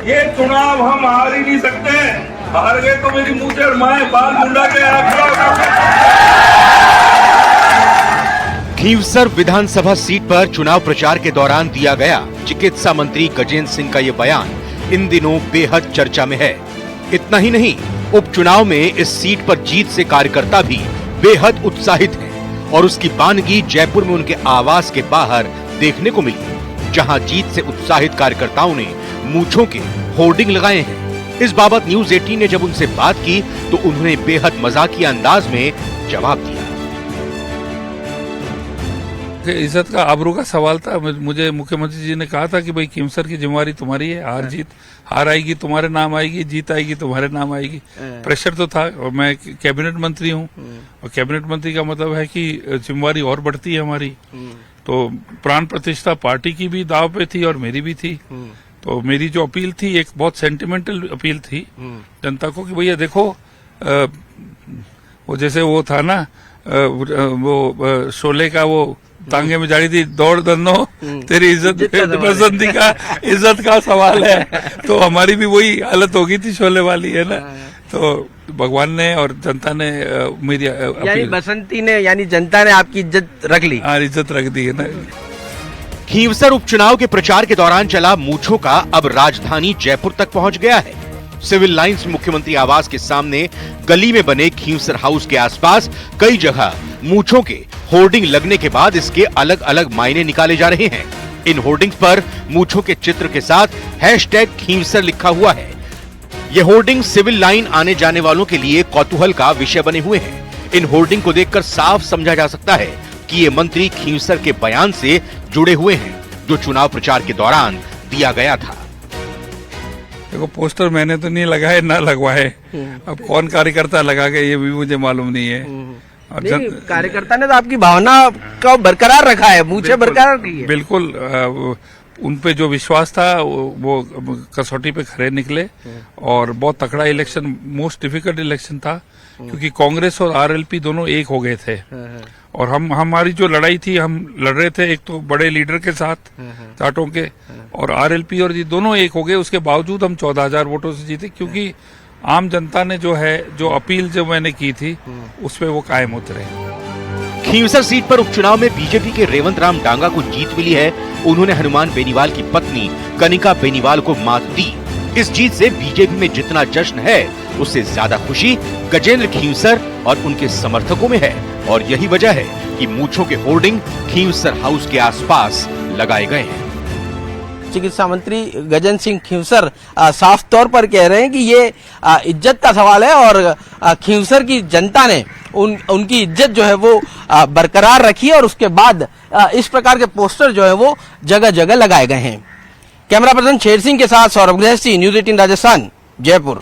ये चुनाव हम हार ही नहीं सकते। हार गए तो मेरी मुंह से माए बाल मुंडा के खींवसर विधानसभा सीट पर चुनाव प्रचार के दौरान दिया गया चिकित्सा मंत्री गजेंद्र सिंह का ये बयान इन दिनों बेहद चर्चा में है। इतना ही नहीं, उपचुनाव में इस सीट पर जीत से कार्यकर्ता भी बेहद उत्साहित हैं और उसकी बानगी जयपुर में उनके आवास के बाहर देखने को मिली, जहां जीत से उत्साहित कार्यकर्ताओं ने मूंछों के होर्डिंग लगाए हैं। इस बाबत न्यूज 18 ने जब उनसे बात की तो उन्होंने बेहद मजाकिया अंदाज में जवाब दिया। इज्जत का आबरू का सवाल था। मुझे मुख्यमंत्री जी ने कहा था कि भाई खींवसर की जिम्मेवारी तुम्हारी है, हार आएगी तुम्हारे नाम आएगी, जीत आएगी तुम्हारे नाम आएगी। प्रेशर तो था और मैं कैबिनेट मंत्री हूँ और कैबिनेट मंत्री का मतलब है कि जिम्मेवारी और बढ़ती है हमारी। तो प्राण प्रतिष्ठा पार्टी की भी दाव पे थी और मेरी भी थी। तो मेरी जो अपील थी एक बहुत सेंटिमेंटल अपील थी जनता को कि भैया देखो, वो जैसे वो था ना, वो शोले का वो तांगे में जारी थी, दौड़ दन्नो तेरी इज्जत पसंदी का इज्जत का सवाल है। तो हमारी भी वही हालत हो गई थी शोले वाली, है ना। तो भगवान ने और जनता ने मेरी यानी बसंती ने यानी जनता ने आपकी इज्जत रख ली। हाँ, इज्जत रख दी है ना। खींवसर उपचुनाव के प्रचार के दौरान चला मूंछों का अब राजधानी जयपुर तक पहुंच गया है। सिविल लाइंस मुख्यमंत्री आवास के सामने गली में बने खींवसर हाउस के आसपास कई जगह मूंछों के होर्डिंग लगने के बाद इसके अलग अलग मायने निकाले जा रहे हैं। इन होर्डिंग्स पर मूंछों के चित्र के साथ #खींवसर लिखा हुआ है। ये होर्डिंग सिविल लाइन आने जाने वालों के लिए कौतूहल का विषय बने हुए हैं। इन होर्डिंग को देखकर साफ समझा जा सकता है कि ये मंत्री खींवसर के बयान से जुड़े हुए हैं जो चुनाव प्रचार के दौरान दिया गया था। देखो, पोस्टर मैंने तो नहीं लगाए ना लगवाए, अब कौन कार्यकर्ता लगा के ये भी मुझे मालूम नहीं है। और कार्यकर्ता ने तो आपकी भावना को बरकरार रखा है, मुझे बरकरार की है। बिल्कुल, उन पे जो विश्वास था वो कसौटी पे खरे निकले और बहुत तकड़ा इलेक्शन, मोस्ट डिफिकल्ट इलेक्शन था क्योंकि कांग्रेस और आरएलपी दोनों एक हो गए थे और हमारी जो लड़ाई थी, हम लड़ रहे थे एक तो बड़े लीडर के साथ जाटों के, और आरएलपी और जी दोनों एक हो गए। उसके बावजूद हम 14,000 वोटों से जीते क्योंकि आम जनता ने जो अपील जो मैंने की थी उस पे वो कायम उतरे। खींवसर सीट पर उपचुनाव में बीजेपी के रेवंत राम डांगा को जीत मिली है। उन्होंने हनुमान बेनीवाल की पत्नी कनिका बेनीवाल को मात दी। इस जीत से बीजेपी में जितना जश्न है उससे ज्यादा खुशी गजेंद्र खींवसर और उनके समर्थकों में है और यही वजह है कि मूंछों के होर्डिंग खींवसर हाउस के आसपास लगाए गए हैं। चिकित्सा मंत्री गजेंद्र सिंह खींवसर साफ तौर पर कह रहे हैं कि ये इज्जत का सवाल है और खींवसर की जनता ने उनकी इज्जत जो है वो बरकरार रखी है और उसके बाद इस प्रकार के पोस्टर जो है वो जगह जगह लगाए गए हैं। कैमरा पर्सन शेर सिंह के साथ सौरभ गृहस्थी, न्यूज 18 राजस्थान, जयपुर।